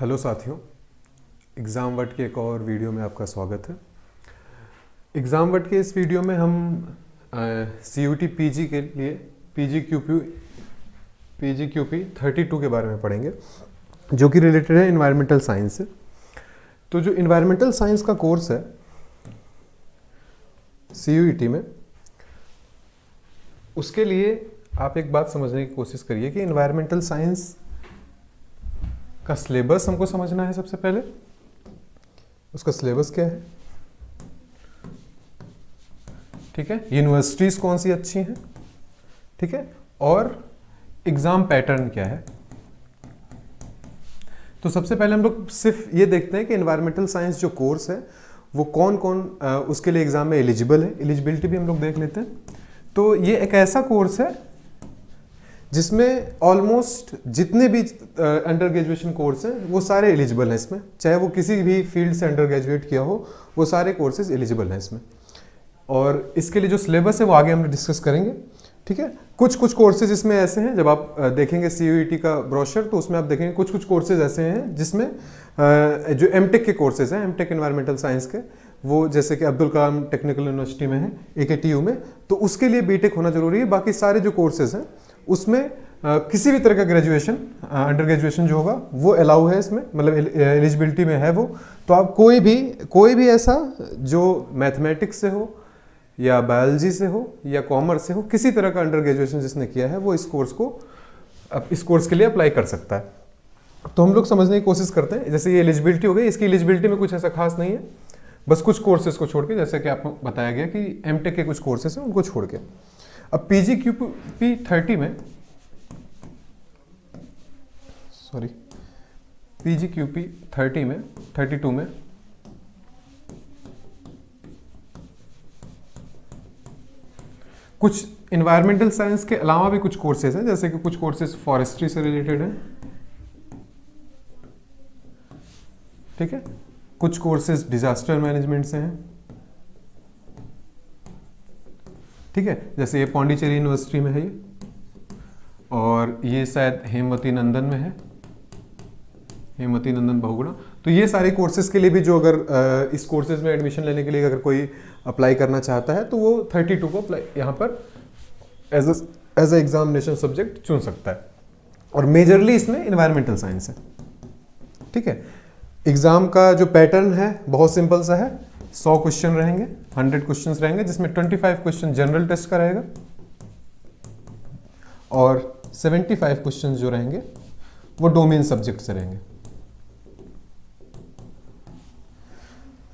Hello साथियों, exam what के एक और वीडियो में आपका स्वागत है। एग्ज़ाम वट के इस वीडियो में हम CUT PG के लिए PGQP 32 के बारे में पढ़ेंगे, जो कि रिलेटेड है इन्वायरमेंटल साइंस से। तो जो इन्वायरमेंटल साइंस का कोर्स है CUET में, उसके लिए आप एक बात समझने की कोशिश करिए कि इन्वायरमेंटल साइंस का सिलेबस हमको समझना है। सबसे पहले उसका सिलेबस क्या है, ठीक है, यूनिवर्सिटीज़ कौन सी अच्छी हैं, ठीक है, और एग्ज़ाम पैटर्न क्या है। तो सबसे पहले हम लोग सिर्फ ये देखते हैं कि इन्वायरमेंटल साइंस जो कोर्स है वो कौन कौन उसके लिए एग्ज़ाम में एलिजिबल है। एलिजिबिलिटी भी हम लोग देख लेते हैं। तो ये एक ऐसा कोर्स है जिसमें ऑलमोस्ट जितने भी अंडर ग्रेजुएशन कोर्स हैं वो सारे एलिजिबल हैं इसमें, चाहे वो किसी भी फील्ड से अंडर ग्रेजुएट किया हो, वो सारे कोर्सेज एलिजिबल हैं इसमें। और इसके लिए जो सिलेबस है वो आगे हम डिस्कस करेंगे, ठीक है। कुछ कोर्सेज इसमें ऐसे हैं, जब आप देखेंगे CUET का ब्रोशर तो उसमें आप देखेंगे कुछ कोर्सेज ऐसे हैं जिसमें जो एमटेक के कोर्सेज हैं, एमटेक इन्वायरमेंटल साइंस के, वो जैसे कि अब्दुल कलाम टेक्निकल यूनिवर्सिटी में है, AKTU में, तो उसके लिए बीटेक होना जरूरी है। बाकी सारे जो कोर्सेज हैं उसमें किसी भी तरह का ग्रेजुएशन, अंडर ग्रेजुएशन जो होगा वो अलाउ है इसमें, मतलब एलिजिबिलिटी में है वो। तो आप कोई भी ऐसा जो मैथमेटिक्स से हो या बायोलॉजी से हो या कॉमर्स से हो, किसी तरह का अंडर ग्रेजुएशन जिसने किया है वो इस कोर्स के लिए अप्लाई कर सकता है। तो हम लोग समझने की कोशिश करते हैं। जैसे ये एलिजिबिलिटी हो गई, इसकी एलिजिबिलिटी में कुछ ऐसा खास नहीं है, बस कुछ कोर्सेज को छोड़ के, जैसे कि आपको बताया गया कि एमटेक के कुछ कोर्सेज हैं उनको छोड़ के। अब PGQP 32 में कुछ इन्वायरमेंटल साइंस के अलावा भी कुछ कोर्सेज हैं, जैसे कि कुछ कोर्सेज फॉरेस्ट्री से रिलेटेड हैं, ठीक है, कुछ कोर्सेज डिजास्टर मैनेजमेंट से हैं, ठीक है, जैसे ये पौंडीचेरी यूनिवर्सिटी में है ये, और ये शायद हेमवती नंदन में है, हेमवती नंदन बहुगुणा। तो ये सारे कोर्सेज के लिए भी, जो अगर इस कोर्सेज में एडमिशन लेने के लिए अगर कोई अप्लाई करना चाहता है तो वो 32 को अप्लाई यहाँ पर एज ए एग्जामिनेशन सब्जेक्ट चुन सकता है। और मेजरली इसमें इन्वायरमेंटल साइंस है, ठीक है। एग्जाम का जो पैटर्न है बहुत सिंपल सा है। 100 क्वेश्चन रहेंगे, 100 क्वेश्चन रहेंगे, जिसमें 25 क्वेश्चन जनरल टेस्ट का रहेगा और 75 क्वेश्चन जो रहेंगे वो डोमेन सब्जेक्ट से रहेंगे।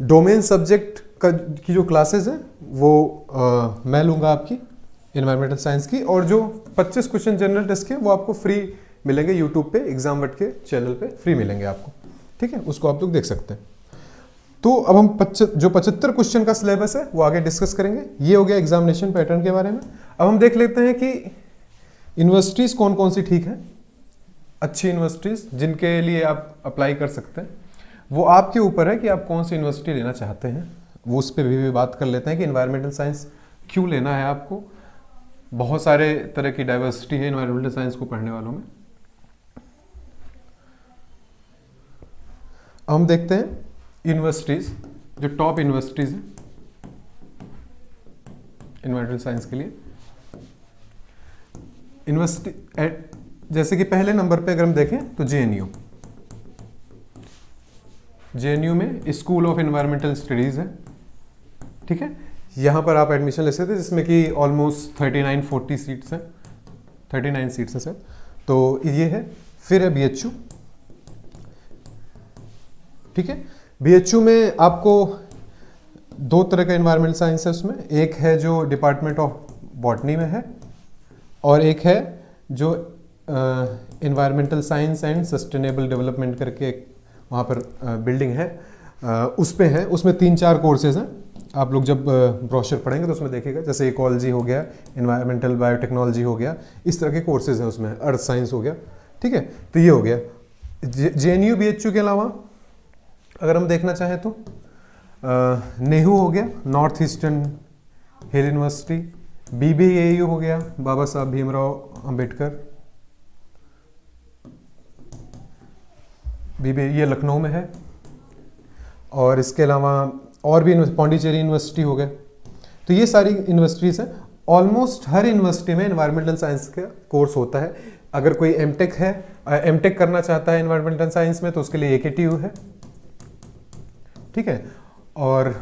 डोमेन सब्जेक्ट की जो क्लासेस हैं वो मैं लूँगा आपकी इन्वायरमेंटल साइंस की, और जो 25 क्वेश्चन जनरल टेस्ट के वो आपको फ्री मिलेंगे यूट्यूब पे, एग्जाम वट के चैनल पे फ्री मिलेंगे आपको, ठीक है, उसको आप लोग देख सकते हैं। तो अब हम जो 75 क्वेश्चन का सिलेबस है वो आगे डिस्कस करेंगे। ये हो गया एग्जामिनेशन पैटर्न के बारे में। अब हम देख लेते हैं कि यूनिवर्सिटीज़ कौन कौन सी ठीक है, अच्छी यूनिवर्सिटीज़ जिनके लिए आप अप्लाई कर सकते हैं। वो आपके ऊपर है कि आप कौन सी यूनिवर्सिटी लेना चाहते हैं, वो उस पर भी बात कर लेते हैं कि इन्वायरमेंटल साइंस क्यों लेना है आपको। बहुत सारे तरह की डाइवर्सिटी है इन्वायरमेंटल साइंस को पढ़ने वालों में। हम देखते हैं यूनिवर्सिटीज़, जो टॉप यूनिवर्सिटीज़ हैं इन्वायरमेंटल साइंस के लिए। यूनिवर्सिटी जैसे कि पहले नंबर पे अगर हम देखें तो JNU में स्कूल ऑफ एनवायरमेंटल स्टडीज़ है, ठीक है। यहाँ पर आप एडमिशन ले सकते हैं, जिसमें कि ऑलमोस्ट 39-40 सीट्स हैं, 39 सीट्स हैं सर। तो ये है। फिर है BHU, ठीक है। BHU में आपको 2 तरह का एनवायरमेंटल साइंस है उसमें। एक है जो डिपार्टमेंट ऑफ बॉटनी में है, और एक है जो environmental science and sustainable development करके एक वहाँ पर बिल्डिंग है, उस पे है। उसमें 3-4 कोर्सेज हैं। आप लोग जब ब्रोशर पढ़ेंगे तो उसमें देखेगा, जैसे इकोलॉजी हो गया, एनवायरमेंटल बायोटेक्नोलॉजी हो गया, इस तरह के कोर्सेज हैं उसमें, अर्थ साइंस हो गया, ठीक है। तो ये हो गया। JNU BHU के अलावा अगर हम देखना चाहें तो नेहरू हो गया, नॉर्थ ईस्टर्न हिल यूनिवर्सिटी, BBAU हो गया, बाबा साहब भीमराव अंबेडकर, ये लखनऊ में है। और इसके अलावा और भी पौंडीचेरी यूनिवर्सिटी हो गए। तो ये सारी यूनिवर्सिटीज़ हैं। ऑलमोस्ट हर यूनिवर्सिटी में एनवायरमेंटल साइंस का कोर्स होता है। अगर कोई एमटेक है, एमटेक करना चाहता है एनवायरमेंटल साइंस में, तो उसके लिए AKTU है, ठीक है। और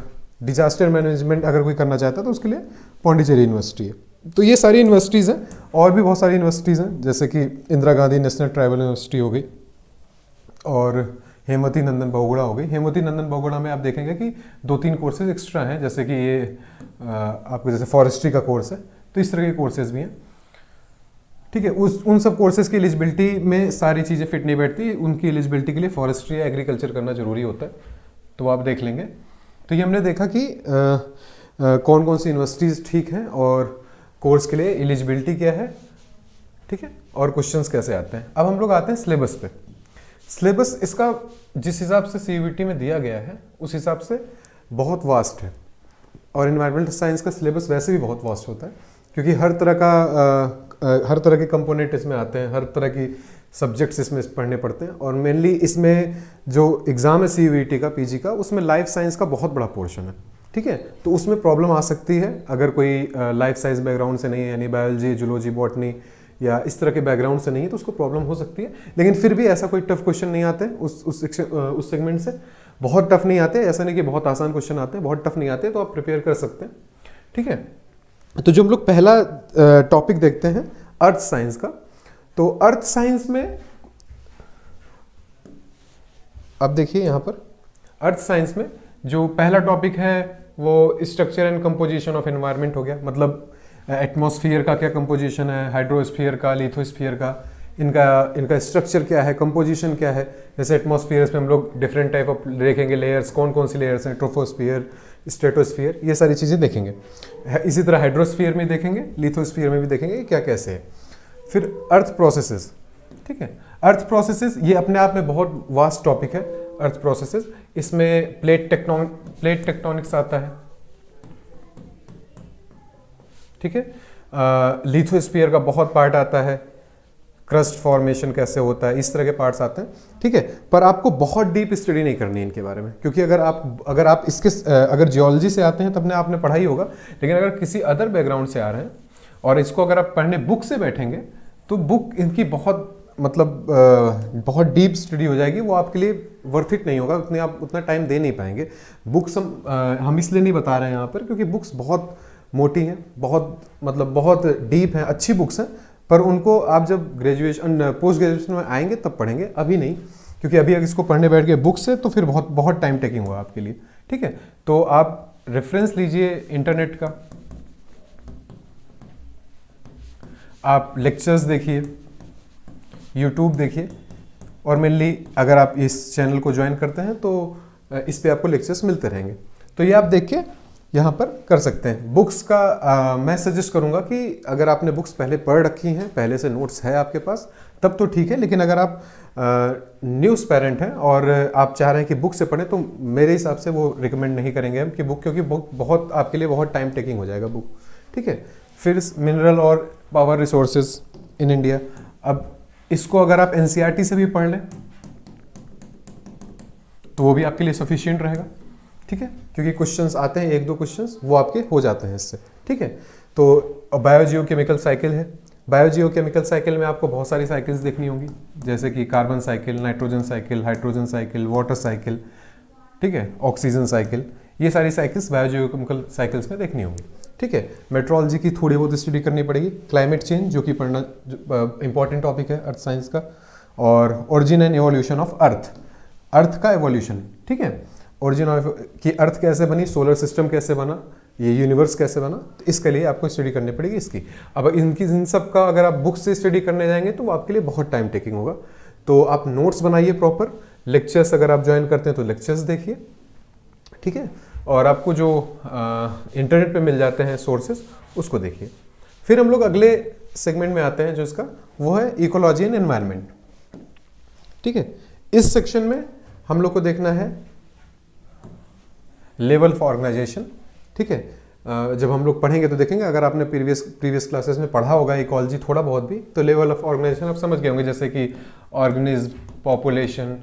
डिजास्टर मैनेजमेंट अगर कोई करना चाहता है तो उसके लिए पौंडीचेरी यूनिवर्सिटी है। तो ये सारी यूनिवर्सिटीज़ हैं। और भी बहुत सारी यूनिवर्सिटीज़ हैं, जैसे कि Indira Gandhi national tribal university हो गई और हेमवती नंदन बहुगुणा हो गई। हेमवती नंदन बहुगुणा में आप देखेंगे कि 2-3 कोर्सेज एक्स्ट्रा हैं, जैसे कि ये आपको जैसे फॉरेस्ट्री का कोर्स है, तो इस तरह के कोर्सेज भी हैं, ठीक है। उन सब कोर्सेज की एलिजिबिलिटी में सारी चीज़ें फिट नहीं बैठती। उनकी एलिजिबिलिटी के लिए फॉरेस्ट्री या एग्रीकल्चर करना जरूरी होता है, तो आप देख लेंगे। तो ये हमने देखा कि कौन कौन सी यूनिवर्सिटीज़ ठीक हैं और कोर्स के लिए एलिजिबिलिटी क्या है, ठीक है, और क्वेश्चंस कैसे आते हैं। अब हम लोग आते हैं सिलेबस पे। सिलेबस इसका जिस हिसाब से CUET में दिया गया है उस हिसाब से बहुत वास्ट है। और एनवायरमेंटल साइंस का सिलेबस वैसे भी बहुत वास्ट होता है, क्योंकि हर तरह के कंपोनेंट इसमें आते हैं, हर तरह की सब्जेक्ट्स इसमें पढ़ने पड़ते हैं। और मेनली इसमें जो एग्ज़ाम है CUET का, PG का, उसमें लाइफ साइंस का बहुत बड़ा पोर्शन है, ठीक है। तो उसमें प्रॉब्लम आ सकती है अगर कोई लाइफ साइंस बैकग्राउंड से नहीं है, यानी बायोलॉजी, जूलॉजी, बॉटनी या इस तरह के बैकग्राउंड से नहीं है, तो उसको प्रॉब्लम हो सकती है। लेकिन फिर भी ऐसा कोई टफ क्वेश्चन नहीं आते उस सेगमेंट से, बहुत टफ नहीं आते। ऐसा नहीं कि बहुत आसान क्वेश्चन आते हैं, बहुत टफ नहीं आते, तो आप प्रिपेयर कर सकते हैं, ठीक है। तो जो हम लोग पहला टॉपिक देखते हैं अर्थ साइंस का, तो अर्थ साइंस में अब देखिए यहाँ पर अर्थ साइंस में जो पहला टॉपिक है वो structure and composition of environment हो गया। मतलब एटमॉस्फेयर का क्या कंपोजिशन है, हाइड्रोस्फीयर का, लिथोस्फीयर का, इनका स्ट्रक्चर क्या है, कंपोजिशन क्या है। जैसे एटमॉस्फेयर में हम लोग डिफरेंट टाइप ऑफ देखेंगे लेयर्स, कौन कौन सी लेयर्स हैं, ट्रोपोस्फीयर, स्ट्रेटोस्फीयर, ये सारी चीज़ें देखेंगे। इसी तरह हाइड्रोस्फीयर में देखेंगे, लिथोस्फीयर में भी देखेंगे क्या कैसे है। फिर अर्थ प्रोसेसेस, ठीक है। अर्थ प्रोसेसेस ये अपने आप में बहुत वास्ट टॉपिक है। अर्थ प्रोसेसेस, इसमें प्लेट टेक्टोनिक्स आता है, ठीक है। लिथोस्फीयर का बहुत पार्ट आता है, क्रस्ट फॉर्मेशन कैसे होता है, इस तरह के पार्ट्स आते हैं, ठीक है। पर आपको बहुत डीप स्टडी नहीं करनी है इनके बारे में, क्योंकि अगर आप अगर जियोलॉजी से आते हैं तब आपने पढ़ा ही होगा। लेकिन अगर किसी अदर बैकग्राउंड से आ रहे हैं और इसको अगर आप पढ़ने बुक से बैठेंगे तो बुक इनकी बहुत डीप स्टडी हो जाएगी, वो आपके लिए वर्थ इट नहीं होगा, आप उतना टाइम दे नहीं पाएंगे। बुक्स हम इसलिए नहीं बता रहे हैं यहाँ पर क्योंकि बुक्स बहुत मोटी हैं, बहुत डीप हैं, अच्छी बुक्स हैं, पर उनको आप जब ग्रेजुएशन पोस्ट ग्रेजुएशन में आएंगे तब पढ़ेंगे, अभी नहीं, क्योंकि अभी अगर इसको पढ़ने बैठ गए बुक से तो फिर बहुत टाइम टेकिंग होगा आपके लिए, ठीक है। तो आप रेफरेंस लीजिए इंटरनेट का, आप लेक्चर्स देखिए, यूट्यूब देखिए, और मेनली अगर आप इस चैनल को ज्वाइन करते हैं तो इस पे आपको लेक्चर्स मिलते रहेंगे। तो ये आप देख के यहाँ पर कर सकते हैं। बुक्स का मैं सजेस्ट करूँगा कि अगर आपने बुक्स पहले पढ़ रखी हैं, पहले से नोट्स है आपके पास, तब तो ठीक है। लेकिन अगर आप न्यूज़ पेरेंट हैं और आप चाह रहे हैं कि बुक से पढ़ें, तो मेरे हिसाब से वो रिकमेंड नहीं करेंगे हम कि बुक, क्योंकि बुक बहुत आपके लिए बहुत टाइम टेकिंग हो जाएगा बुक, ठीक है। फिर मिनरल और पावर रिसोर्सेज इन इंडिया, अब इसको अगर आप NCERT से भी पढ़ लें तो वो भी आपके लिए सफिशिएंट रहेगा, ठीक है, क्योंकि क्वेश्चंस आते हैं, 1-2 क्वेश्चंस वो आपके हो जाते हैं इससे, ठीक है। तो बायोजियोकेमिकल साइकिल है। बायोजियोकेमिकल साइकिल में आपको बहुत सारी साइकिल्स देखनी होंगी, जैसे कि carbon cycle, nitrogen cycle, hydrogen cycle, water cycle, ठीक है, ऑक्सीजन साइकिल, ये सारी साइकिल्स बायोजियोकेमिकल साइकिल्स में देखनी होंगी, ठीक है। मेट्रोलॉजी की थोड़ी बहुत स्टडी करनी पड़ेगी, क्लाइमेट चेंज जो कि पढ़ना इंपॉर्टेंट टॉपिक है अर्थ साइंस का, और origin and evolution of earth का एवोल्यूशन, ठीक है। ओरिजिन की अर्थ कैसे बनी, सोलर सिस्टम कैसे बना, ये यूनिवर्स कैसे बना, तो इसके लिए आपको स्टडी करनी पड़ेगी इसकी। अब इन सब का अगर आप बुक से स्टडी करने जाएंगे तो वो आपके लिए बहुत टाइम टेकिंग होगा। तो आप नोट्स बनाइए प्रॉपर, लेक्चर्स अगर आप ज्वाइन करते हैं तो लेक्चर्स देखिए, ठीक है, और आपको जो इंटरनेट पे मिल जाते हैं सोर्सेज उसको देखिए। फिर हम लोग अगले सेगमेंट में आते हैं जो इसका, वो है इकोलॉजी एंड एनवायरनमेंट, ठीक है। इस सेक्शन में हम लोग को देखना है लेवल ऑफ ऑर्गेनाइजेशन, ठीक है। जब हम लोग पढ़ेंगे तो देखेंगे, अगर आपने प्रीवियस क्लासेस में पढ़ा होगा इकोलॉजी थोड़ा बहुत भी, तो लेवल ऑफ ऑर्गेनाइजेशन आप समझ गए होंगे, जैसे कि ऑर्गेनिज्म, पॉपुलेशन,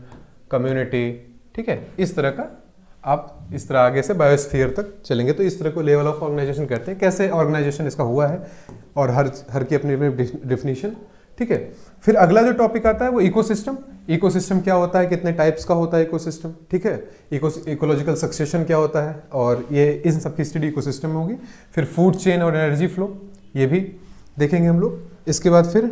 कम्युनिटी, ठीक है, इस तरह का आप इस तरह आगे से बायोस्फीयर तक चलेंगे। तो इस तरह को लेवल ऑफ ऑर्गेनाइजेशन कहते हैं। कैसे ऑर्गेनाइजेशन इसका हुआ है और हर की अपनी अपनी डिफिनीशन, ठीक है। फिर अगला जो टॉपिक आता है वो इकोसिस्टम। इकोसिस्टम क्या होता है, कितने टाइप्स का होता है इकोसिस्टम, ठीक है। इकोलॉजिकल सक्सेशन क्या होता है, और ये इन सब की स्टडी इकोसिस्टम में होगी। फिर फूड चेन और एनर्जी फ्लो, ये भी देखेंगे हम लोग। इसके बाद फिर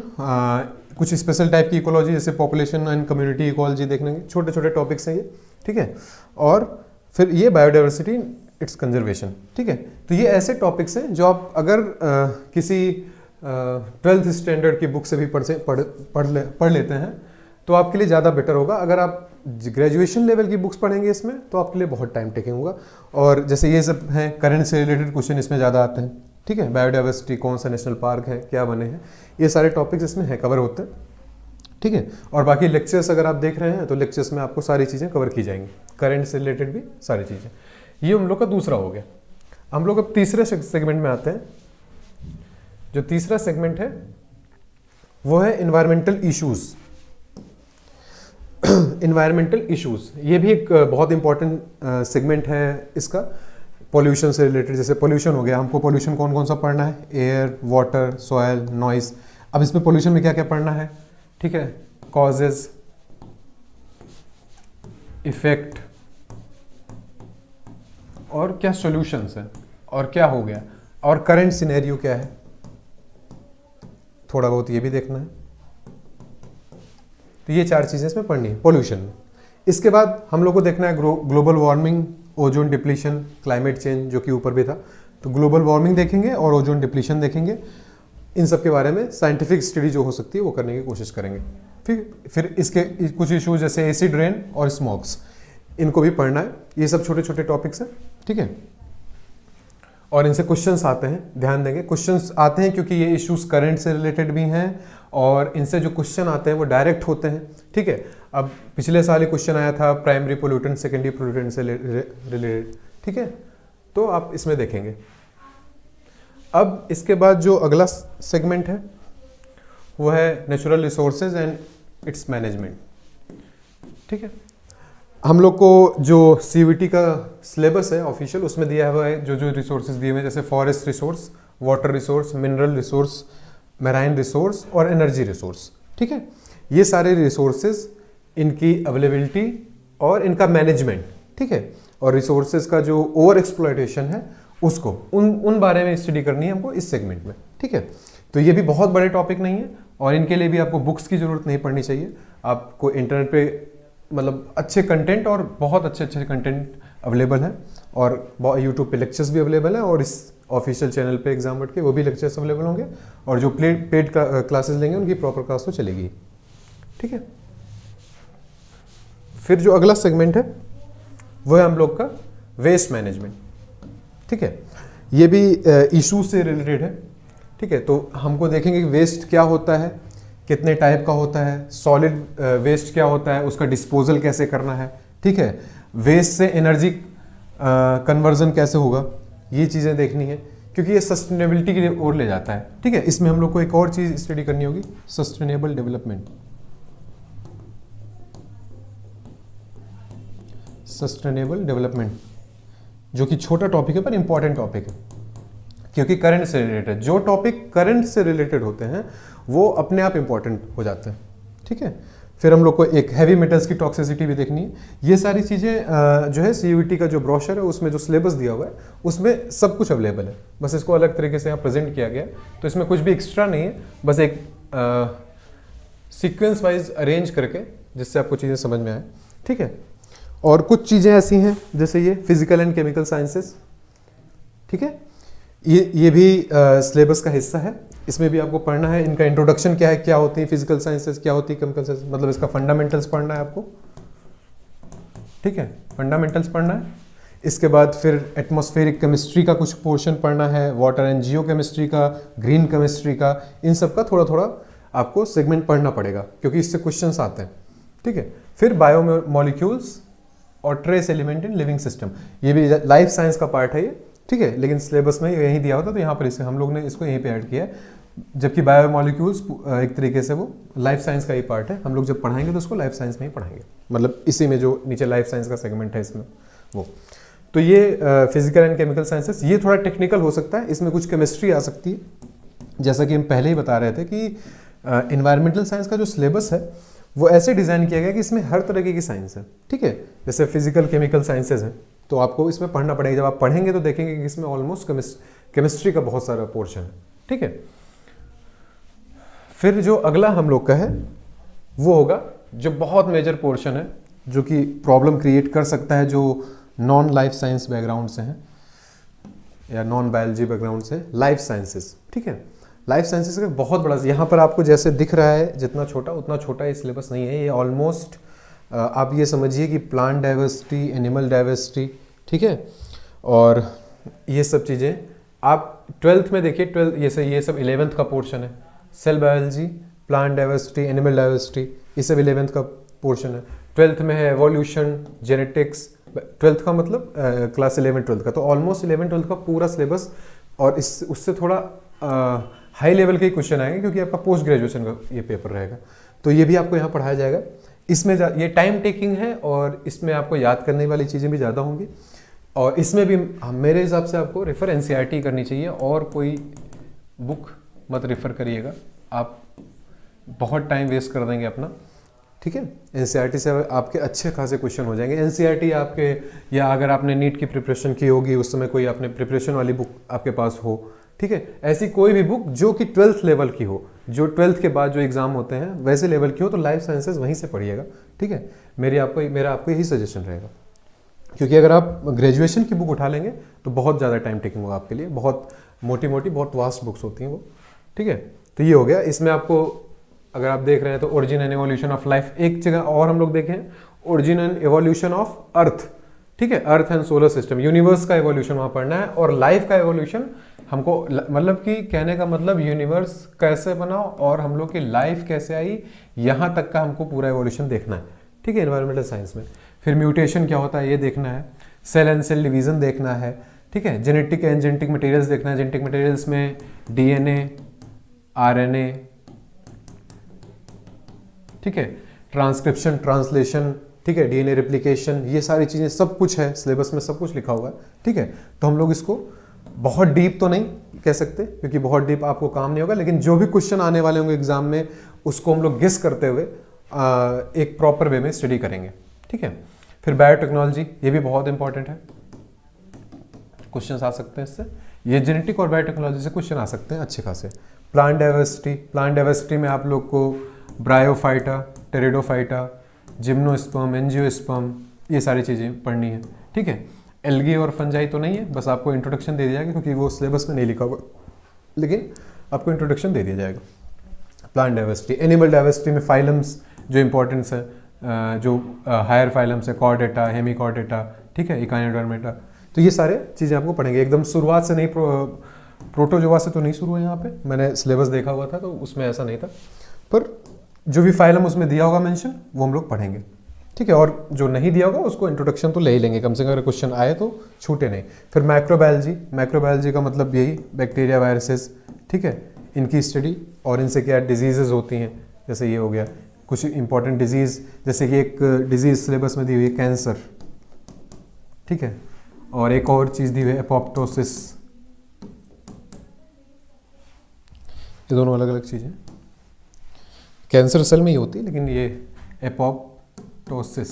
कुछ स्पेशल टाइप की इकोलॉजी, जैसे पॉपुलेशन एंड कम्युनिटी इकोलॉजी देखेंगे। छोटे छोटे टॉपिक्स हैं ये, ठीक है। और फिर ये बायोडाइवर्सिटी इट्स कंजर्वेशन, ठीक है। तो ये ऐसे टॉपिक्स हैं जो आप अगर किसी 12th स्टैंडर्ड की बुक से भी पढ़ लेते हैं तो आपके लिए ज़्यादा बेटर होगा। अगर आप ग्रेजुएशन लेवल की बुक्स पढ़ेंगे इसमें तो आपके लिए बहुत टाइम टेकिंग होगा। और जैसे ये सब हैं, करंट से रिलेटेड क्वेश्चन इसमें ज़्यादा आते हैं, ठीक है। बायोडाइवर्सिटी, कौन सा नेशनल पार्क है, क्या बने हैं, ये सारे टॉपिक्स इसमें है, कवर होते हैं, ठीक है। और बाकी लेक्चर्स अगर आप देख रहे हैं तो लेक्चर्स में आपको सारी चीज़ें कवर की जाएंगी, करंट से रिलेटेड भी सारी चीज़ें। ये हम लोग का दूसरा हो गया। हम लोग अब तीसरे सेगमेंट में आते हैं। जो तीसरा सेगमेंट है वो है इन्वायरमेंटल इश्यूज। इन्वायरमेंटल इश्यूज ये भी एक बहुत इंपॉर्टेंट सेगमेंट है इसका। पॉल्यूशन से रिलेटेड, जैसे पॉल्यूशन हो गया, हमको पॉल्यूशन कौन कौन सा पढ़ना है, एयर, वाटर, सॉयल, नॉइस। अब इसमें पॉल्यूशन में क्या क्या पढ़ना है, ठीक है, कॉजेज, इफेक्ट, और क्या सॉल्यूशंस है, और क्या हो गया, और करंट सिनेरियो क्या है, थोड़ा बहुत ये भी देखना है। तो ये चार चीजें इसमें पढ़नी है पॉल्यूशन में। इसके बाद हम लोग को देखना है global warming, ozone depletion, climate change, जो कि ऊपर भी था। तो ग्लोबल वार्मिंग देखेंगे और ओजोन डिप्लीशन देखेंगे। इन सब के बारे में साइंटिफिक स्टडी जो हो सकती है वो करने की कोशिश करेंगे। फिर इसके कुछ इश्यूज जैसे एसिड रेन और स्मॉग्स, इनको भी पढ़ना है। ये सब छोटे छोटे टॉपिक्स हैं, ठीक है। और इनसे क्वेश्चंस आते हैं, ध्यान देंगे। क्वेश्चंस आते हैं क्योंकि ये इश्यूज करंट से रिलेटेड भी हैं और इनसे जो क्वेश्चन आते हैं वो डायरेक्ट होते हैं, ठीक है। अब पिछले साल ही क्वेश्चन आया था प्राइमरी पोल्यूटेंट सेकेंडरी पोल्यूटेंट से रिलेटेड, ठीक है। तो आप इसमें देखेंगे। अब इसके बाद जो अगला सेगमेंट है वो है natural resources and it's management, ठीक है। हम लोग को जो CVT का सिलेबस है ऑफिशियल, उसमें दिया हुआ है जो जो रिसोर्सेज दिए हुए हैं, जैसे forest resource, water resource, mineral resource, marine resource और एनर्जी रिसोर्स, ठीक है। ये सारे रिसोर्सेज, इनकी अवेलेबिलिटी और इनका मैनेजमेंट, ठीक है। और रिसोर्सेज का जो ओवर एक्सप्लॉयटेशन है उसको उन बारे में स्टडी करनी है हमको इस सेगमेंट में, ठीक है। तो ये भी बहुत बड़े टॉपिक नहीं है और इनके लिए भी आपको बुक्स की जरूरत नहीं पड़नी चाहिए। आपको इंटरनेट पे मतलब अच्छे कंटेंट और बहुत अच्छे अच्छे कंटेंट अवेलेबल हैं और यूट्यूब पे लेक्चर्स भी अवेलेबल हैं और इस ऑफिशियल चैनल पे एग्जाम वर्ड के वो भी लेक्चर्स अवेलेबल होंगे और जो पेड क्लासेस लेंगे उनकी प्रॉपर क्लास तो चलेगी, ठीक है। फिर जो अगला सेगमेंट है वो है हम लोग का वेस्ट मैनेजमेंट, ठीक है। ये भी इशू से रिलेटेड है, ठीक है। तो हमको देखेंगे कि वेस्ट क्या होता है, कितने टाइप का होता है, सॉलिड वेस्ट क्या होता है, उसका डिस्पोजल कैसे करना है, ठीक है। वेस्ट से एनर्जी कन्वर्जन कैसे होगा, ये चीज़ें देखनी है क्योंकि ये सस्टेनेबिलिटी की ओर ले जाता है, ठीक है। इसमें हम लोग को एक और चीज़ स्टडी करनी होगी, सस्टेनेबल डेवलपमेंट। सस्टेनेबल डेवलपमेंट जो कि छोटा टॉपिक है पर इंपॉर्टेंट टॉपिक है क्योंकि करंट से रिलेटेड, जो टॉपिक करंट से रिलेटेड होते हैं वो अपने आप इंपॉर्टेंट हो जाते हैं, ठीक है। फिर हम लोग को एक हैवी मेटल्स की टॉक्सिसिटी भी देखनी है। ये सारी चीज़ें जो है CUET का जो ब्रोशर है उसमें जो सिलेबस दिया हुआ है उसमें सब कुछ अवेलेबल है, बस इसको अलग तरीके से यहाँ प्रेजेंट किया गया है। तो इसमें कुछ भी एक्स्ट्रा नहीं है, बस एक सीक्वेंस वाइज अरेंज करके जिससे आपको चीज़ें समझ में आए, ठीक है। और कुछ चीज़ें ऐसी हैं जैसे ये फिजिकल एंड केमिकल साइंसेस, ठीक है। ये भी सिलेबस का हिस्सा है, इसमें भी आपको पढ़ना है। इनका इंट्रोडक्शन क्या है, क्या होती है फिजिकल साइंसेस, क्या होती है केमिकल साइंसेस, मतलब इसका फंडामेंटल्स पढ़ना है आपको, ठीक है। फंडामेंटल्स पढ़ना है। इसके बाद फिर एटमॉस्फेरिक केमिस्ट्री का कुछ पोर्शन पढ़ना है, वाटर एंड जियो केमिस्ट्री का, ग्रीन केमिस्ट्री का, इन सब का थोड़ा थोड़ा आपको सेगमेंट पढ़ना पड़ेगा क्योंकि इससे क्वेश्चंस आते हैं, ठीक है। फिर बायोमोलिक्यूल्स और trace element in living system, ये भी लाइफ साइंस का पार्ट है ये, ठीक है। लेकिन सिलेबस में यही दिया होता तो यहाँ पर इसे हम लोग ने इसको यहीं पे ऐड किया है। जबकि बायोमोलिक्यूल्स एक तरीके से वो लाइफ साइंस का ही पार्ट है, हम लोग जब पढ़ाएंगे तो उसको लाइफ साइंस में ही पढ़ाएंगे, मतलब इसी में जो नीचे लाइफ साइंस का सेगमेंट है इसमें वो। तो ये फिजिकल एंड केमिकल साइंसेस, ये थोड़ा टेक्निकल हो सकता है, इसमें कुछ केमिस्ट्री आ सकती है, जैसा कि हम पहले ही बता रहे थे कि इन्वायरमेंटल साइंस का जो सिलेबस है वो ऐसे डिज़ाइन किया गया कि इसमें हर तरीके की साइंस है, ठीक है। जैसे फिजिकल केमिकल साइंसेज हैं तो आपको इसमें पढ़ना पड़ेगा, जब आप पढ़ेंगे तो देखेंगे कि इसमें ऑलमोस्ट केमिस्ट्री का बहुत सारा पोर्शन है, ठीक है। फिर जो अगला हम लोग का है वो होगा जो बहुत मेजर पोर्शन है, जो कि प्रॉब्लम क्रिएट कर सकता है जो नॉन लाइफ साइंस बैकग्राउंड से हैं या नॉन बायोलॉजी बैकग्राउंड से, लाइफ साइंसेस, ठीक है। लाइफ साइंसेस का बहुत बड़ा, यहाँ पर आपको जैसे दिख रहा है जितना छोटा उतना छोटा ये सिलेबस नहीं है, ये ऑलमोस्ट आप ये समझिए कि प्लांट डाइवर्सिटी, एनिमल डाइवर्सिटी, ठीक है, और ये सब चीज़ें आप 12th में देखिए, 12 ये सब 11th का पोर्शन है, cell biology, plant diversity, animal diversity, ये सब 11th का पोर्शन है। 12th में है एवोल्यूशन, जेनेटिक्स, 12th का मतलब क्लास 11 12th का, तो ऑलमोस्ट 11 12th का पूरा सिलेबस, और उससे थोड़ा हाई लेवल के क्वेश्चन आएंगे क्योंकि आपका पोस्ट ग्रेजुएशन का ये पेपर रहेगा, तो ये भी आपको यहाँ पढ़ाया जाएगा। इसमें ये टाइम टेकिंग है और इसमें आपको याद करने वाली चीज़ें भी ज़्यादा होंगी, और इसमें भी मेरे हिसाब से आपको रेफर एनसीईआरटी करनी चाहिए, और कोई बुक मत रेफर करिएगा, आप बहुत टाइम वेस्ट कर देंगे अपना, ठीक है। एनसीईआरटी से आपके अच्छे खासे क्वेश्चन हो जाएंगे। एनसीईआरटी आपके, या अगर आपने नीट की प्रिपरेशन की होगी उस समय कोई आपने प्रिपरेशन वाली बुक आपके पास हो, ठीक है, ऐसी कोई भी बुक जो कि 12th लेवल की हो, जो 12th के बाद जो एग्जाम होते हैं वैसे लेवल की हो, तो लाइफ साइंसेज वहीं से पढ़िएगा, ठीक है। मेरा आपको यही सजेशन रहेगा, क्योंकि अगर आप ग्रेजुएशन की बुक उठा लेंगे तो बहुत ज़्यादा टाइम टेकिंग होगा आपके लिए, बहुत मोटी बहुत वास्ट बुक्स होती हैं वो, ठीक है। तो ये हो गया। इसमें आपको अगर आप देख रहे हैं तो origin and evolution of life, एक जगह और हम लोग देखें origin and evolution of earth, ठीक है, earth and solar system, universe का एवोल्यूशन वहाँ पढ़ना है, और लाइफ का एवोल्यूशन हमको, मतलब कि कहने का मतलब यूनिवर्स कैसे बना और हम लोग की लाइफ कैसे आई, यहाँ तक का हमको पूरा एवोल्यूशन देखना है, ठीक है, एनवायरमेंटल साइंस में। फिर म्यूटेशन क्या होता है ये देखना है, सेल एंड सेल डिवीजन देखना है, ठीक है, जेनेटिक एंड जेनेटिक मटेरियल्स देखना है। जेनेटिक मटेरियल्स में डीएनए, आरएनए, ठीक है, ट्रांसक्रिप्शन, ट्रांसलेशन, ठीक है, डीएनए रेप्लिकेशन, ये सारी चीज़ें सब कुछ है सिलेबस में, सब कुछ लिखा हुआ है, ठीक है। तो हम लोग इसको बहुत डीप तो नहीं कह सकते क्योंकि बहुत डीप आपको काम नहीं होगा, लेकिन जो भी क्वेश्चन आने वाले होंगे एग्जाम में उसको हम लोग गेस करते हुए एक प्रॉपर वे में स्टडी करेंगे, ठीक है। फिर बायोटेक्नोलॉजी, ये भी बहुत इंपॉर्टेंट है, क्वेश्चन आ सकते हैं इससे, ये जेनेटिक और बायोटेक्नोलॉजी से क्वेश्चन आ सकते हैं अच्छे खासे। प्लांट डाइवर्सिटी, प्लांट डाइवर्सिटी में आप लोग को ब्रायोफाइटा, टेरिडोफाइटा, जिम्नोस्पर्म, एंजियोस्पर्म, ये सारी चीज़ें पढ़नी है, ठीक है। एल्गी और फंजाई तो नहीं है, बस आपको इंट्रोडक्शन दे दिया जाएगा क्योंकि वो सिलेबस में नहीं लिखा हुआ, लेकिन आपको इंट्रोडक्शन दे दिया जाएगा। प्लांट डाइवर्सिटी, एनिमल डाइवर्सिटी में फाइलम्स जो इंपॉर्टेंस है, जो हायर फाइलम्स है, कॉर्डेटा, हेमिकॉर्डेटा, ठीक है, इकाइनोडर्मेटा, तो ये सारे चीज़ें आपको पढ़ेंगे एकदम शुरुआत से नहीं, प्रोटोजोआ से तो नहीं शुरू है यहाँ पे, मैंने सिलेबस देखा हुआ था तो उसमें ऐसा नहीं था, पर जो भी फाइलम उसमें दिया होगा मेंशन वो हम लोग पढ़ेंगे, ठीक है। और जो नहीं दिया होगा उसको इंट्रोडक्शन तो ले ही लेंगे, कम से कम अगर क्वेश्चन आए तो छूटे नहीं। फिर माइक्रोबायोलॉजी, माइक्रोबायोलॉजी का मतलब यही बैक्टीरिया, वायरसेस, ठीक है, इनकी स्टडी और इनसे क्या डिजीजेज होती हैं, जैसे ये हो गया कुछ इंपॉर्टेंट डिजीज़, जैसे कि एक डिजीज़ सिलेबस में दी हुई है कैंसर, ठीक है, और एक और चीज़ दी हुई है एपोप्टोसिस, ये दोनों अलग अलग चीज़ें, कैंसर सेल में ही होती है लेकिन ये एपोप्टोसिस,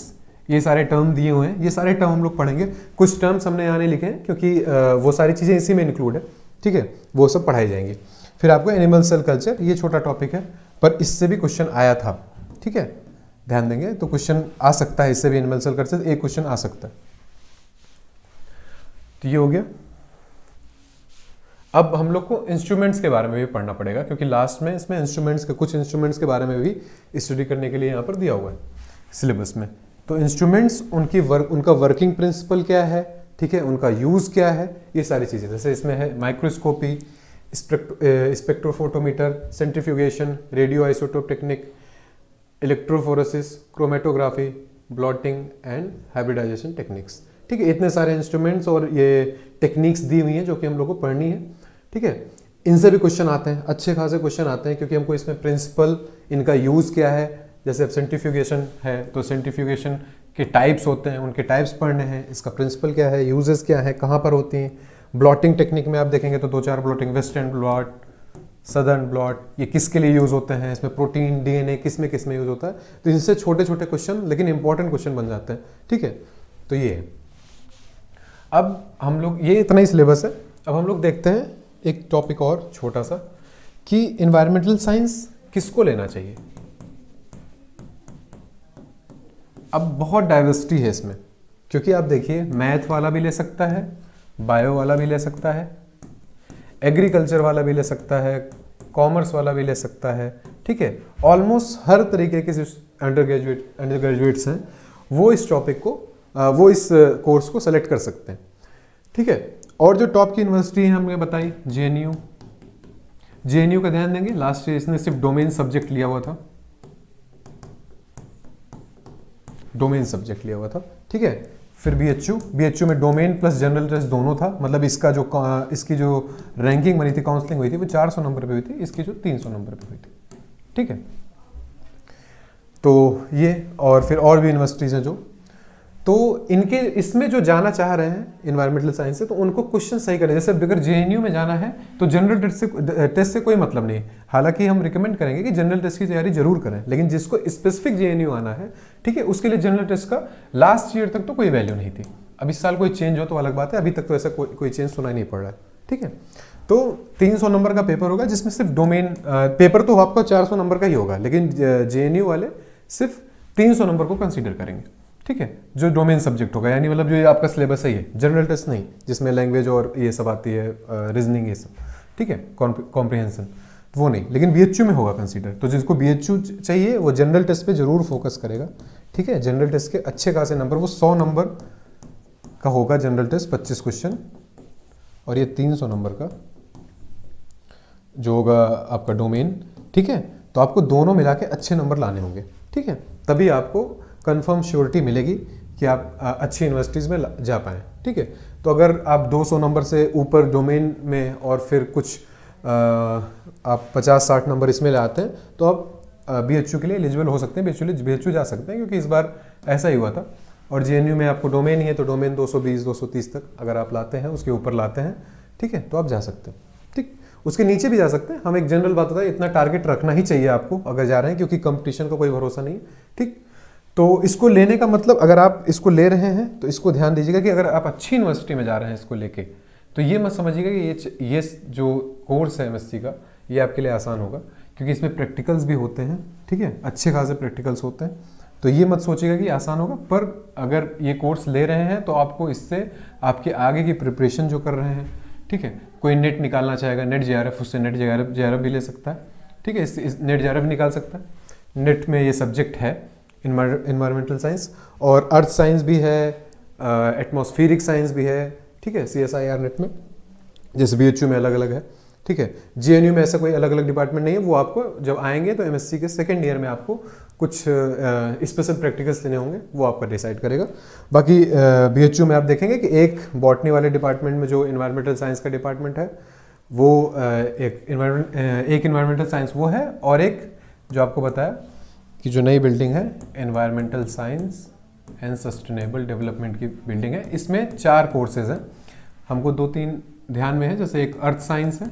ये सारे टर्म दिए हुए हैं, ये सारे टर्म हम लोग पढ़ेंगे। कुछ टर्म्स हमने यहाँ नहीं लिखे हैं क्योंकि वो सारी चीज़ें इसी में इंक्लूड है, ठीक है, वो सब पढ़ाई जाएंगी। फिर आपको एनिमल सेल कल्चर, ये छोटा टॉपिक है पर इससे भी क्वेश्चन आया था, ठीक है, ध्यान देंगे तो क्वेश्चन आ सकता है इससे भी, एनिमल सेल कल्चर एक क्वेश्चन आ सकता है। तो ये हो गया। अब हम लोग को इंस्ट्रूमेंट्स के बारे में भी पढ़ना पड़ेगा क्योंकि लास्ट में इसमें इंस्ट्रूमेंट्स के, कुछ इंस्ट्रूमेंट्स के बारे में भी स्टडी करने के लिए यहाँ पर दिया हुआ है सिलेबस में। तो इंस्ट्रूमेंट्स, उनका वर्किंग प्रिंसिपल क्या है, ठीक है, उनका यूज़ क्या है, ये सारी चीज़ें, जैसे इसमें है microscopy, spectrophotometer, centrifugation, radioisotope technique, electrophoresis, chromatography, blotting and hybridisation techniques, ठीक है। इतने सारे इंस्ट्रूमेंट्स और ये टेक्निक्स दी हुई हैं जो कि हम लोग को पढ़नी है, ठीक है। इनसे भी क्वेश्चन आते हैं, अच्छे खासे क्वेश्चन आते हैं, क्योंकि हमको इसमें प्रिंसिपल, इनका यूज़ क्या है, जैसे अब सेंट्रीफ्यूगेशन है तो सेंट्रीफ्यूगेशन के टाइप्स होते हैं, उनके टाइप्स पढ़ने हैं, इसका प्रिंसिपल क्या है, यूजेस क्या है, कहाँ पर होती हैं। ब्लॉटिंग टेक्निक में आप देखेंगे तो 2-4 blotting, western blot, southern blot, ये किसके लिए यूज़ होते हैं, इसमें प्रोटीन, डीएनए किस में यूज़ होता है। तो इनसे छोटे छोटे क्वेश्चन लेकिन इंपॉर्टेंट क्वेश्चन बन जाते हैं, ठीक है। तो ये है। अब हम लोग, ये इतना ही सिलेबस है। अब हम लोग देखते हैं एक टॉपिक और छोटा सा, कि इन्वायरमेंटल साइंस किसको लेना चाहिए। अब बहुत डाइवर्सिटी है इसमें, क्योंकि आप देखिए मैथ वाला भी ले सकता है, बायो वाला भी ले सकता है, एग्रीकल्चर वाला भी ले सकता है, कॉमर्स वाला भी ले सकता है, ठीक है। ऑलमोस्ट हर तरीके के अंडर ग्रेजुएट्स हैं वो इस टॉपिक को, वो इस कोर्स को सेलेक्ट कर सकते हैं, ठीक है। और जो टॉप की यूनिवर्सिटी है हमने बताई, जेएनयू का ध्यान देंगे, लास्ट ईयर इसने सिर्फ डोमेन सब्जेक्ट लिया हुआ था, डोमेन सब्जेक्ट लिया हुआ था, ठीक है। फिर बीएचयू में डोमेन प्लस जनरल टेस्ट दोनों था, मतलब इसकी जो रैंकिंग बनी थी, काउंसलिंग हुई थी, वो 400 नंबर पे हुई थी, इसकी जो 300 नंबर पे हुई थी, ठीक है। तो ये, और फिर और भी यूनिवर्सिटीज़ हैं जो, तो इनके इसमें जो जाना चाह रहे हैं इन्वायरमेंटल साइंस से, तो उनको क्वेश्चन सही करें। जैसे अगर जेएनयू में जाना है तो जनरल टेस्ट से कोई मतलब नहीं, हालांकि हम रिकमेंड करेंगे कि जनरल टेस्ट की तैयारी जरूर करें, लेकिन जिसको स्पेसिफिक जेएनयू आना है, ठीक है, उसके लिए जनरल टेस्ट का लास्ट ईयर तक तो कोई वैल्यू नहीं थी। अब इस साल कोई चेंज हो तो अलग बात है, अभी तक तो ऐसा कोई चेंज सुनाई नहीं पड़ रहा है, ठीक है। तो 300 नंबर का पेपर होगा, जिसमें सिर्फ डोमेन पेपर तो आपका 400 नंबर का ही होगा, लेकिन जेएनयू वाले सिर्फ 300 नंबर को कंसीडर करेंगे, ठीक है, जो डोमेन सब्जेक्ट होगा, यानी मतलब जो आपका सिलेबस है, ये जनरल टेस्ट नहीं जिसमें लैंग्वेज और ये सब आती है, रीजनिंग ये सब, ठीक है, कॉम्प्रिहेंशन, वो नहीं, लेकिन बीएचयू में होगा कंसीडर। तो जिसको बीएचयू चाहिए वो जनरल टेस्ट पे जरूर फोकस करेगा, ठीक है। जनरल टेस्ट के अच्छे खासे नंबर, वो 100 नंबर का होगा जनरल टेस्ट, 25 क्वेश्चन, और ये 300 नंबर का जो होगा आपका डोमेन, ठीक है। तो आपको दोनों मिला के अच्छे नंबर लाने होंगे, ठीक है, तभी आपको कंफर्म श्योरिटी मिलेगी कि आप अच्छी यूनिवर्सिटीज़ में जा पाएँ, ठीक है। तो अगर आप 200 नंबर से ऊपर डोमेन में और फिर कुछ आप 50-60 नंबर इसमें लाते हैं, तो आप बीएचयू के लिए एलिजिबल हो सकते हैं, बीएचयू जा सकते हैं, क्योंकि इस बार ऐसा ही हुआ था। और जेएनयू में आपको डोमेन ही है, तो डोमेन 220-230 तक अगर आप लाते हैं, उसके ऊपर लाते हैं, ठीक है, तो आप जा सकते हैं, ठीक। उसके नीचे भी जा सकते हैं, हम एक जनरल बात होता है, इतना टारगेट रखना ही चाहिए आपको अगर जा रहे हैं, क्योंकि कंपटीशन का कोई भरोसा नहीं है, ठीक। तो इसको लेने का मतलब, अगर आप इसको ले रहे हैं तो इसको ध्यान दीजिएगा कि अगर आप अच्छी यूनिवर्सिटी में जा रहे हैं इसको लेके, तो ये मत समझिएगा कि ये जो कोर्स है एमएससी का, ये आपके लिए आसान होगा, क्योंकि इसमें प्रैक्टिकल्स भी होते हैं, ठीक है, अच्छे खासे प्रैक्टिकल्स होते हैं। तो ये मत सोचिएगा कि आसान होगा, पर अगर ये कोर्स ले रहे हैं तो आपको इससे आपके आगे की प्रिपरेशन जो कर रहे हैं, ठीक है, कोई नेट निकालना चाहेगा, नेट जेआरएफ, उससे नेट जेआरएफ भी ले सकता है, ठीक है, इस नेट जेआरएफ निकाल सकता है। नेट में ये सब्जेक्ट है इन्वायरमेंटल साइंस, और अर्थ साइंस भी है, एटमॉस्फेरिक साइंस भी है, ठीक है, CSIR नेट में, जैसे बीएचयू में अलग अलग है, ठीक है। जेएनयू में ऐसा कोई अलग अलग डिपार्टमेंट नहीं है, वो आपको जब आएंगे तो एमएससी के सेकेंड ईयर में आपको कुछ स्पेशल प्रैक्टिकल्स लेने होंगे, वो आपका डिसाइड करेगा। बाकी बीएचयू में आप देखेंगे कि एक बॉटनी वाले डिपार्टमेंट में जो इन्वायरमेंटल साइंस का डिपार्टमेंट है, वो एक इन्वायरमेंटल साइंस वो है, और एक जो आपको बताया कि जो नई बिल्डिंग है environmental science and sustainable development की बिल्डिंग है, इसमें 4 कोर्सेज हैं, हमको 2-3 ध्यान में है, जैसे एक अर्थ साइंस है,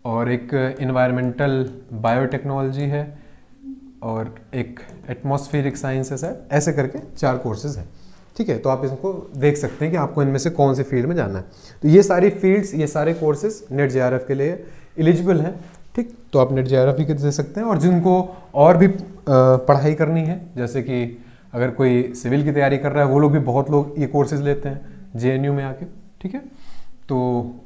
और एक इन्वायरमेंटल बायोटेक्नोलॉजी है, और एक एटमॉस्फेरिक साइंस है, सर, ऐसे करके 4 कोर्सेज हैं, ठीक है। तो आप इसको देख सकते हैं कि आपको इनमें से कौन से फील्ड में जाना है। तो ये सारी फील्ड्स, ये सारे कोर्सेज नेट जेआरएफ के लिए एलिजिबल हैं, ठीक। तो आप नेट जेआरएफ भी दे सकते हैं, और जिनको और भी पढ़ाई करनी है, जैसे कि अगर कोई सिविल की तैयारी कर रहा है, वो लोग भी, बहुत लोग ये कोर्सेज लेते हैं जेएनयू में आके, ठीक है, तो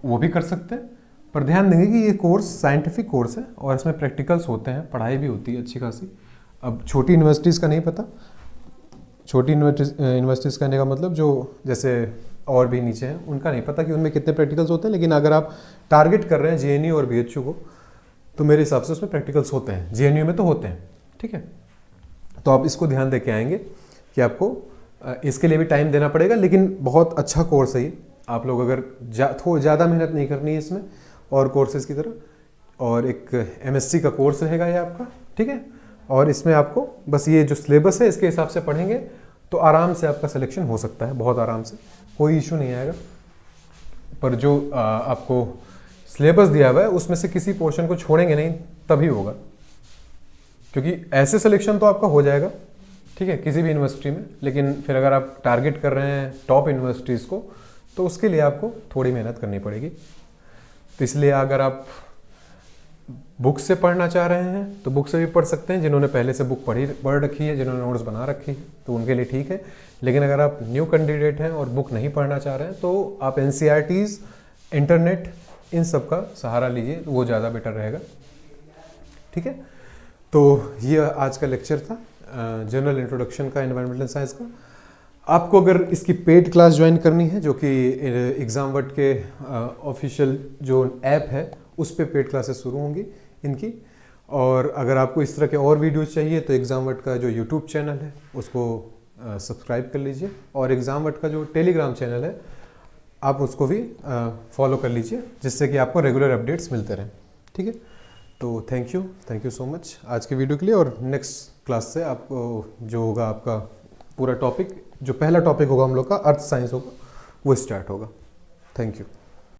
वो भी कर सकते हैं। पर ध्यान देंगे कि ये कोर्स साइंटिफिक कोर्स है, और इसमें प्रैक्टिकल्स होते हैं, पढ़ाई भी होती है अच्छी खासी। अब छोटी यूनिवर्सिटीज़ का नहीं पता, छोटी यूनिवर्सिटीज़ कहने का मतलब जो जैसे और भी नीचे हैं, उनका नहीं पता कि उनमें कितने प्रैक्टिकल्स होते हैं, लेकिन अगर आप टारगेट कर रहे हैं जेएनयू और बीएचयू को, तो मेरे हिसाब से उसमें प्रैक्टिकल्स होते हैं, जेएनयू में तो होते हैं, ठीक है। तो आप इसको ध्यान दे के आएंगे कि आपको इसके लिए भी टाइम देना पड़ेगा, लेकिन बहुत अच्छा कोर्स है ये, आप लोग अगर थोड़ा ज़्यादा मेहनत नहीं करनी है इसमें और कोर्सेज की तरह, और एक MSc का कोर्स रहेगा ये आपका, ठीक है। और इसमें आपको बस ये जो सिलेबस है इसके हिसाब से पढ़ेंगे तो आराम से आपका सिलेक्शन हो सकता है, बहुत आराम से, कोई इशू नहीं आएगा। पर जो आपको सिलेबस दिया हुआ है उसमें से किसी पोर्शन को छोड़ेंगे नहीं तभी होगा, क्योंकि ऐसे सिलेक्शन तो आपका हो जाएगा, ठीक है, किसी भी यूनिवर्सिटी में। लेकिन फिर अगर आप टारगेट कर रहे हैं टॉप यूनिवर्सिटीज़ को तो उसके लिए आपको थोड़ी मेहनत करनी पड़ेगी। तो इसलिए अगर आप बुक से पढ़ना चाह रहे हैं तो बुक से भी पढ़ सकते हैं, जिन्होंने पहले से बुक पढ़ रखी है, जिन्होंने नोट्स बना रखी है तो उनके लिए ठीक है। लेकिन अगर आप न्यू कैंडिडेट हैं और बुक नहीं पढ़ना चाह रहे हैं तो आप NCERTs, इंटरनेट, इन सब का सहारा लीजिए, वो ज़्यादा बेटर रहेगा, ठीक है। तो ये आज का लेक्चर था जनरल इंट्रोडक्शन का एनवायरमेंटल साइंस का। आपको अगर इसकी पेड क्लास ज्वाइन करनी है, जो कि एग्जामवर्ट के ऑफिशियल जो ऐप है उस पर पेड क्लासेस शुरू होंगी इनकी। और अगर आपको इस तरह के और वीडियोस चाहिए तो एग्जामवर्ट का जो यूट्यूब चैनल है उसको सब्सक्राइब कर लीजिए, और एग्जामवर्ट का जो टेलीग्राम चैनल है आप उसको भी फॉलो कर लीजिए, जिससे कि आपको रेगुलर अपडेट्स मिलते रहें, ठीक है। तो थैंक यू सो मच आज के वीडियो के लिए। और नेक्स्ट क्लास से आपको जो होगा आपका पूरा टॉपिक, जो पहला टॉपिक होगा हम लोग का अर्थ साइंस होगा, वो स्टार्ट होगा। Thank you.